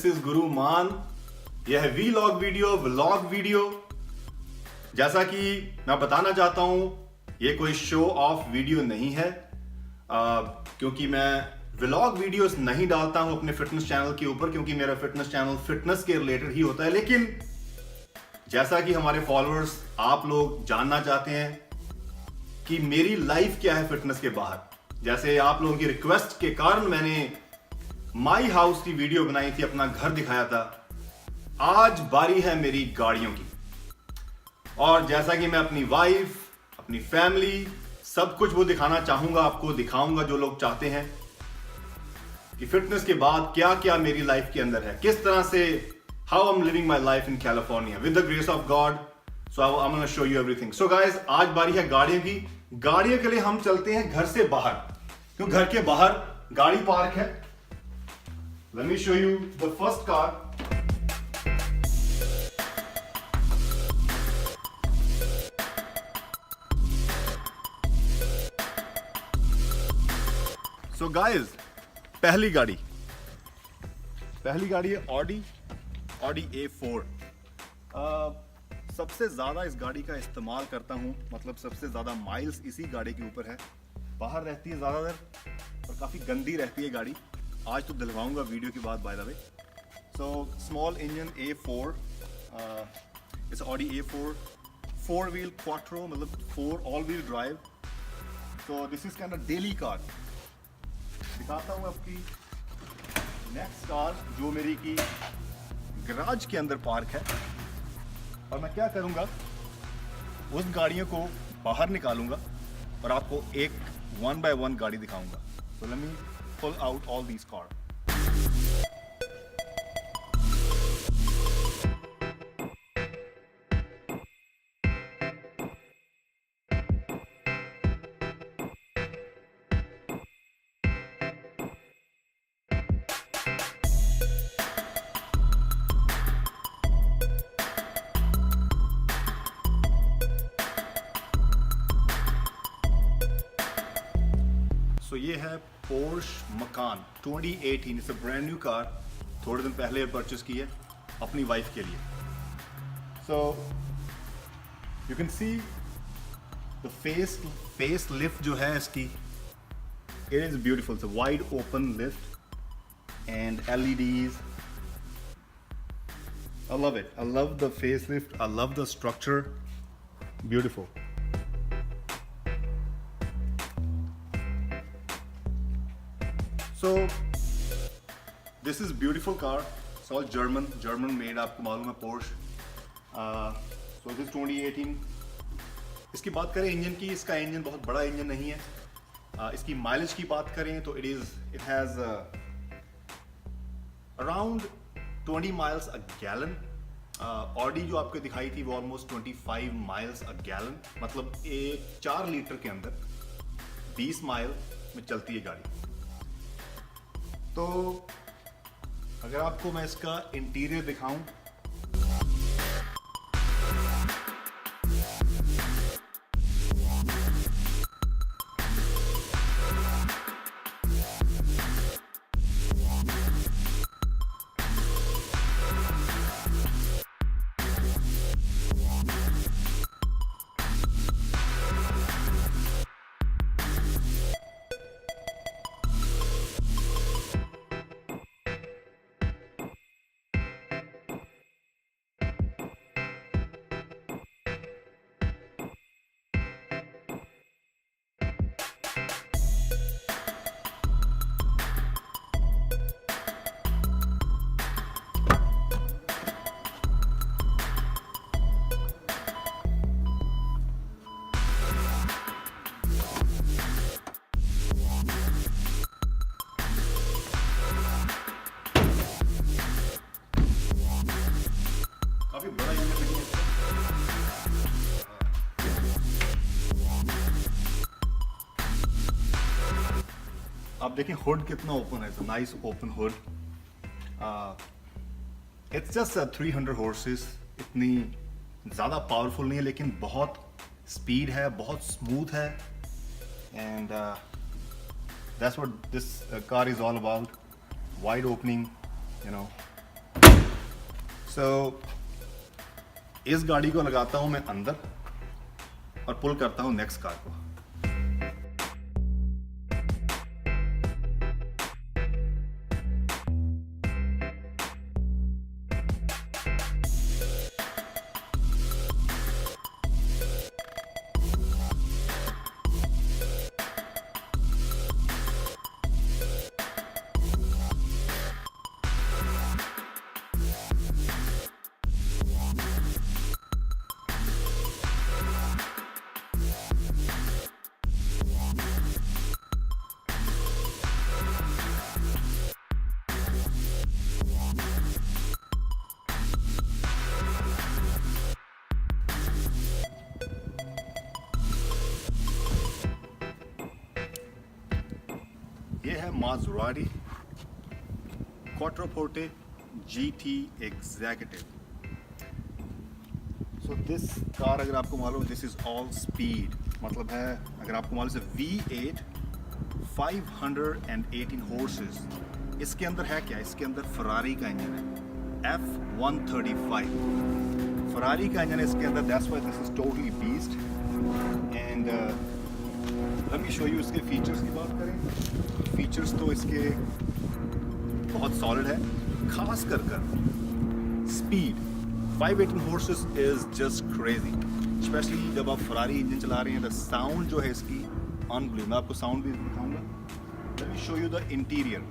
Is गुरु मान। यह है व्लॉग वीडियो। जैसा कि मैं बताना चाहता हूं, यह कोई शो ऑफ वीडियो नहीं है, क्योंकि मैं व्लॉग वीडियोस नहीं डालता हूं अपने फिटनेस चैनल के ऊपर, क्योंकि मेरा फिटनेस चैनल फिटनेस के रिलेटेड ही होता है। लेकिन जैसा कि हमारे फॉलोअर्स आप लोग जानना चाहते हैं कि मेरी लाइफ क्या है फिटनेस के बाहर, जैसे आप लोगों की रिक्वेस्ट के कारण मैंने माई हाउस की वीडियो बनाई थी, अपना घर दिखाया था। आज बारी है मेरी गाड़ियों की, और जैसा कि मैं अपनी वाइफ, अपनी फैमिली, सब कुछ वो दिखाना चाहूंगा, आपको दिखाऊंगा। जो लोग चाहते हैं कि फिटनेस के बाद क्या क्या मेरी लाइफ के अंदर है, किस तरह से how I am living my life in California with the grace of God. So I am gonna show you everything. So guys, आज बारी है गाड़ियों की। गाड़ियों के लिए हम चलते हैं घर से बाहर, क्योंकि घर के बाहर गाड़ी पार्क है। Let me show you the first car. So guys, पहली गाड़ी है ऑडी A4। सबसे ज्यादा इस गाड़ी का इस्तेमाल करता हूं, मतलब सबसे ज्यादा माइल्स इसी गाड़ी के ऊपर है। बाहर रहती है ज्यादातर और काफी गंदी रहती है गाड़ी। आज तो दिलवाऊंगा वीडियो के बाद, by the way. So small engine A4, it's Audi A4, 4 wheel quattro, मतलब 4 ऑल व्हील ड्राइव। तो this is kind of daily car. दिखाता हूँ आपकी नेक्स्ट कार, जो मेरी की गराज के अंदर पार्क है। और मैं क्या करूंगा, उस गाड़ियों को बाहर निकालूंगा और आपको एक 1 by 1 गाड़ी दिखाऊंगा। तो let me pull out all these car. So ये है Porsche Macan 2018। It's a brand new car, थोड़े दिन पहले परचेस की है अपनी वाइफ के लिए। So you can see the face lift जो है इसकी, it is beautiful. So wide open lift and LEDs। I love it. I love the facelift. I love the structure. Beautiful. So this is beautiful car. It's all German made. आपको मालूम है Porsche. So this is 2018. इसकी बात करें engine की, इसका engine बहुत बड़ा इंजन नहीं है। इसकी माइलेज की बात करें तो it has around 20 miles a gallon. Audi जो आपको दिखाई थी वो ऑलमोस्ट 25 miles a gallon, मतलब 4 लीटर के अंदर 20 माइल में चलती है गाड़ी। तो अगर आपको मैं इसका इंटीरियर दिखाऊं, काफी बड़ा इंजन नहीं है। आप देखें हुड कितना ओपन है, nice open hood. It's just 300 horses, इतनी ज़्यादा पावरफुल नहीं है, लेकिन बहुत स्पीड है, बहुत स्मूथ है। And that's what this car is all about. Wide opening, you know, So, इस गाड़ी को लगाता हूं मैं अंदर और पुल करता हूं नेक्स्ट कार को। ये है Maserati Quattroporte GT Executive। So this car अगर आपको मालूम, दिस इज ऑल स्पीड, मतलब है अगर आपको मालूम से V8 518 हॉर्सेस। इसके अंदर है क्या, इसके अंदर फरारी का इंजन है, F135 फरारी का इंजन है इसके अंदर। That's why this is totally beast. And let me show you इसके फीचर्स की बात करें। फीचर्स तो इसके बहुत सॉलिड है, खास कर speed 518 horses is just crazy, specially जब आप फरारी इंजन चला रहे हैं। तो साउंड जो है इसकी अनबिलीवेबल। मैं आपको साउंड भी दिखाऊंगा। Let me show you the interior.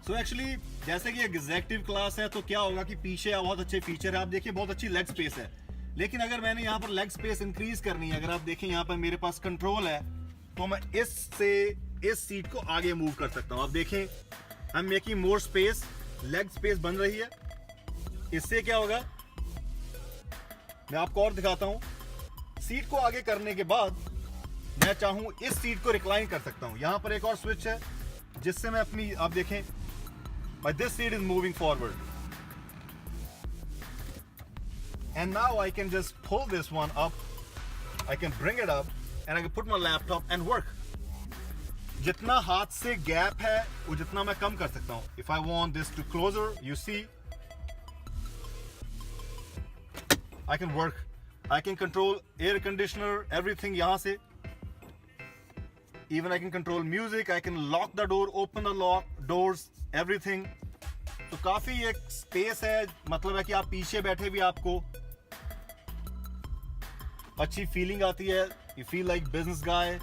तो एक्चुअली जैसे कि एग्जेक्टिव क्लास है तो क्या होगा कि पीछे बहुत अच्छे फीचर है। आप देखिए बहुत अच्छी लेग स्पेस है, लेकिन अगर मैंने यहाँ पर लेग स्पेस इंक्रीज करनी है, अगर आप देखें यहाँ पर मेरे पास कंट्रोल है, तो मैं इससे इस सीट को आगे मूव कर सकता हूँ। आप देखें I am making more space, leg space बन रही है। इससे क्या होगा मैं आपको और दिखाता हूँ। सीट को आगे करने के बाद मैं चाहूँ इस सीट को रिक्लाइन कर सकता हूँ। यहाँ पर एक और स्विच है जिससे मैं अपनी, आप देखें but this seat is moving forward, and now I can just pull this one up, I can bring it up and I can put my laptop and work. जितना हाथ से गैप है वो जितना मैं कम कर सकता हूँ। If I want this to closer, you see, I can work, I can control air conditioner, everything यहाँ से। Even I can control music, I can lock the door, open the lock, doors, everything। तो काफी एक space है, मतलब है कि आप पीछे बैठे भी आपको अच्छी फीलिंग आती है। You feel like business guy.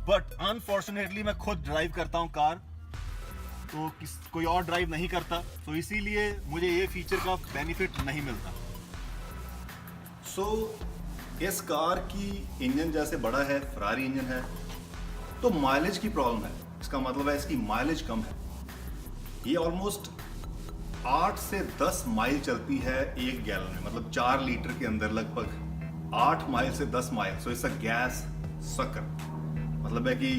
But unfortunately मैं खुद ड्राइव करता हूँ कार, तो कोई और ड्राइव नहीं करता, तो इसीलिए मुझे ये फीचर का बेनिफिट नहीं मिलता। सो इस कार की इंजन जैसे बड़ा है, फरारी इंजन है, तो माइलेज की प्रॉब्लम है। इसका मतलब है इसकी माइलेज कम है। ये ऑलमोस्ट 8 से 10 माइल चलती है एक गैलन में, मतलब 4 लीटर के अंदर लगभग 8 माइल से 10 माइल। सो इसका गैस सकर, मतलब है कि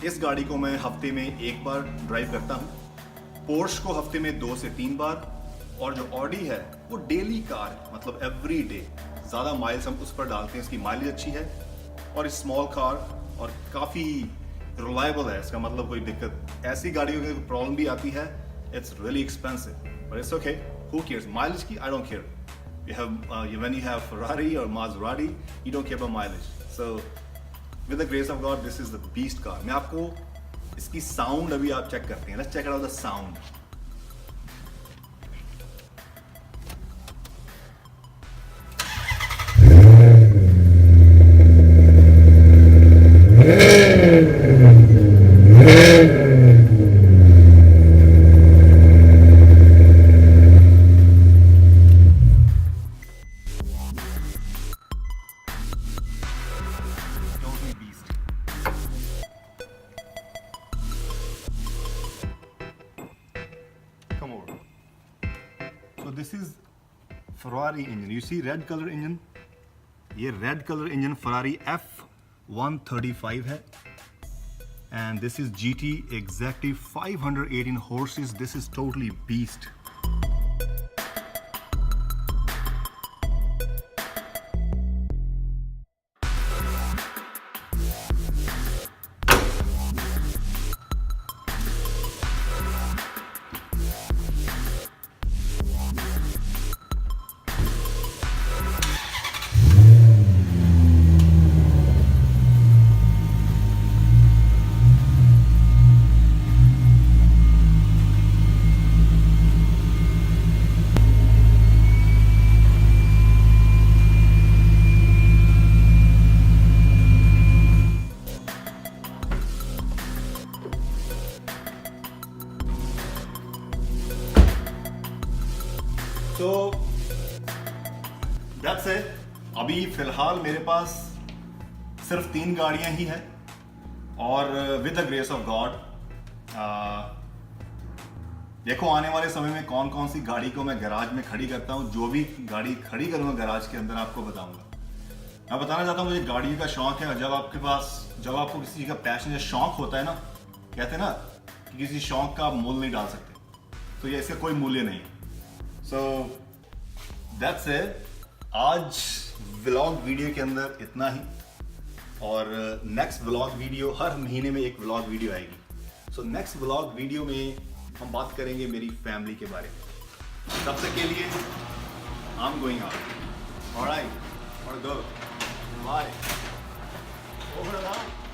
इस गाड़ी को मैं हफ्ते में 1 बार ड्राइव करता हूँ, पोर्श को हफ्ते में 2 से 3 बार, और जो ऑडी है वो डेली कार है, मतलब एवरी डे ज़्यादा माइल्स हम उस पर डालते हैं। इसकी माइलेज अच्छी है और स्मॉल कार और काफ़ी रिलायबल है। इसका मतलब कोई दिक्कत, ऐसी गाड़ियों की प्रॉब्लम भी आती है, it's really expensive, but it's okay, who cares. Mileage की I don't care. When you have Ferrari और Maserati, you don't care about mileage. So with the grace of God this is the beast car. मैं आपको इसकी sound अभी आप check करते हैं, let's check out the sound. Come over. So this is Ferrari engine. You see red color engine? ये red colour engine Ferrari F135 है। and this is GT Executive 518 horses. This is totally beast. So that's it. अभी फिलहाल मेरे पास सिर्फ 3 गाड़ियां ही हैं और with the grace of God देखो आने वाले समय में कौन कौन सी गाड़ी को मैं गैराज में खड़ी करता हूं। जो भी गाड़ी खड़ी करूंगा गैराज के अंदर आपको बताऊंगा। मैं बताना चाहता हूं मुझे गाड़ियों का शौक है। जब आपको किसी चीज का पैशन या शौक होता है ना, कहते हैं ना कि किसी शौक का आप मूल्य नहीं डाल सकते, तो ये इसका कोई मूल्य नहीं। So that's it. आज व्लॉग वीडियो के अंदर इतना ही, और नेक्स्ट व्लॉग वीडियो हर महीने में एक व्लॉग वीडियो आएगी। सो नेक्स्ट व्लॉग वीडियो में हम बात करेंगे मेरी फैमिली के बारे में। तब तक के लिए I am going out. Alright, और गो बाय। ओवर।